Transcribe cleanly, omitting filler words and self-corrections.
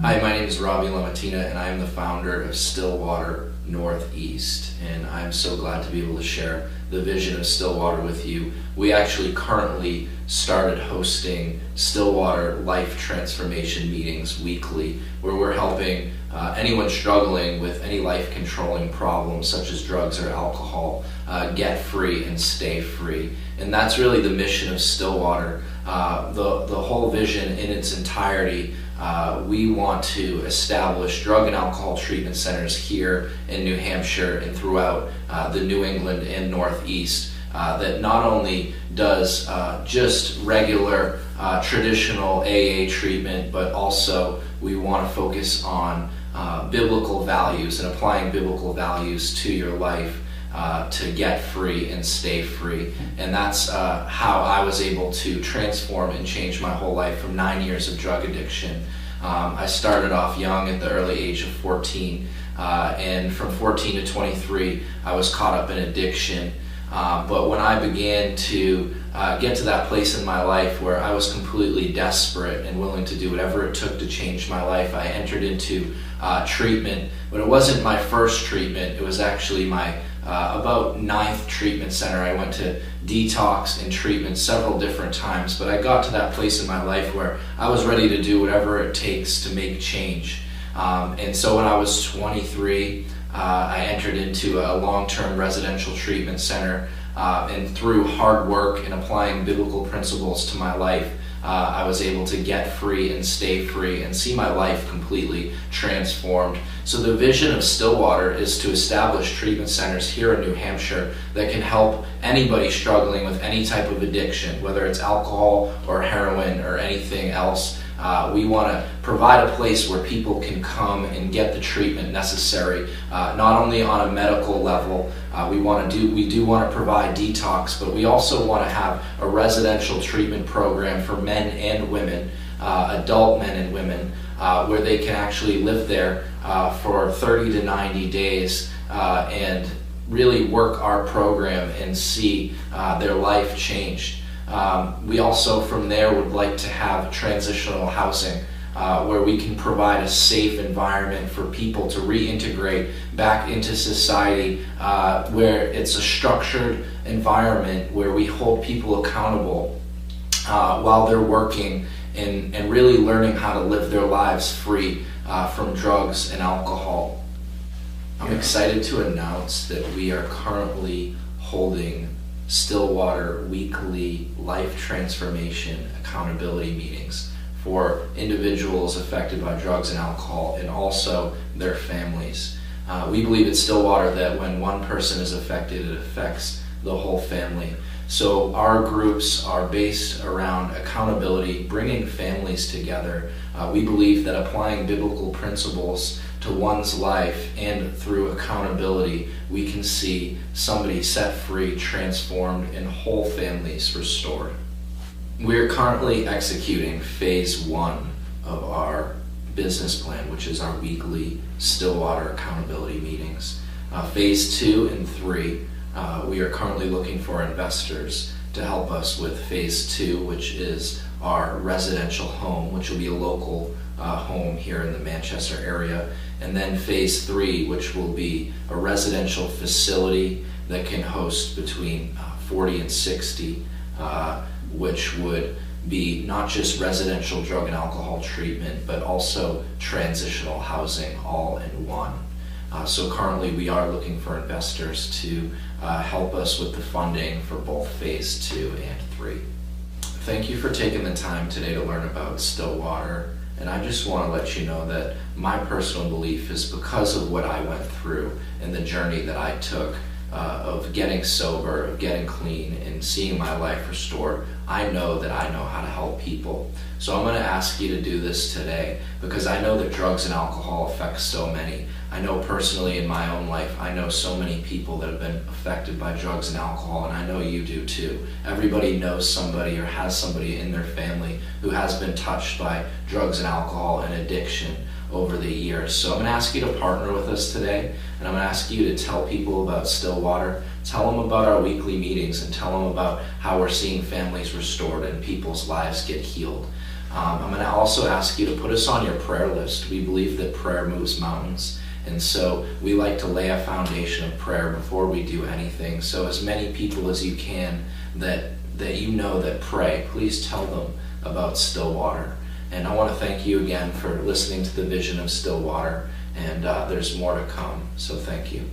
Hi, my name is Robbie Lamatina, and I am the founder of Stillwater Northeast, and I'm so glad to be able to share the vision of Stillwater with you. We actually currently started hosting Stillwater Life Transformation meetings weekly, where we're helping anyone struggling with any life-controlling problems such as drugs or alcohol get free and stay free. And that's really the mission of Stillwater. The whole vision in its entirety, we want to establish drug and alcohol treatment centers here in New Hampshire and throughout the New England and Northeast that not only does just regular traditional AA treatment, but also we want to focus on biblical values and applying biblical values to your life to get free and stay free. And that's how I was able to transform and change my whole life from 9 years of drug addiction. I started off young at the early age of 14, and from 14 to 23 I was caught up in addiction. But when I began to get to that place in my life where I was completely desperate and willing to do whatever it took to change my life, I entered into treatment. But it wasn't my first treatment, it was actually my about 9th treatment center. I went to detox and treatment several different times, but I got to that place in my life where I was ready to do whatever it takes to make change. And so when I was 23, I entered into a long-term residential treatment center, and through hard work and applying biblical principles to my life, I was able to get free and stay free and see my life completely transformed. So the vision of Stillwater is to establish treatment centers here in New Hampshire that can help anybody struggling with any type of addiction, whether it's alcohol or heroin or anything else. We want to provide a place where people can come and get the treatment necessary, not only on a medical level. We do want to provide detox, but we also want to have a residential treatment program for men and women, adult men and women, where they can actually live there for 30 to 90 days and really work our program and see their life changed. We also from there would like to have transitional housing where we can provide a safe environment for people to reintegrate back into society, where it's a structured environment where we hold people accountable while they're working and really learning how to live their lives free from drugs and alcohol. I'm excited to announce that we are currently holding Stillwater weekly life transformation accountability meetings for individuals affected by drugs and alcohol and also their families. We believe at Stillwater that when one person is affected, it affects the whole family. So our groups are based around accountability, bringing families together. We believe that applying biblical principles to one's life and through accountability, we can see somebody set free, transformed, and whole families restored. We're currently executing phase 1 of our business plan, which is our weekly Stillwater accountability meetings. Phase 2 and 3, we are currently looking for investors to help us with phase 2, which is our residential home, which will be a local home here in the Manchester area. And then phase 3, which will be a residential facility that can host between 40 and 60, which would be not just residential drug and alcohol treatment, but also transitional housing all in one. So currently we are looking for investors to help us with the funding for both phase 2 and 3. Thank you for taking the time today to learn about Stillwater. And I just want to let you know that my personal belief is because of what I went through and the journey that I took of getting sober, of getting clean, and seeing my life restored, I know that I know how to help people. So I'm going to ask you to do this today because I know that drugs and alcohol affect so many. I know personally in my own life, I know so many people that have been affected by drugs and alcohol, and I know you do too. Everybody knows somebody or has somebody in their family who has been touched by drugs and alcohol and addiction over the years. So I'm going to ask you to partner with us today, and I'm going to ask you to tell people about Stillwater, tell them about our weekly meetings, and tell them about how we're seeing families restored and people's lives get healed. I'm going to also ask you to put us on your prayer list. We believe that prayer moves mountains. And so we like to lay a foundation of prayer before we do anything. So as many people as you can that you know that pray, please tell them about Stillwater. And I want to thank you again for listening to the vision of Stillwater. And there's more to come. So thank you.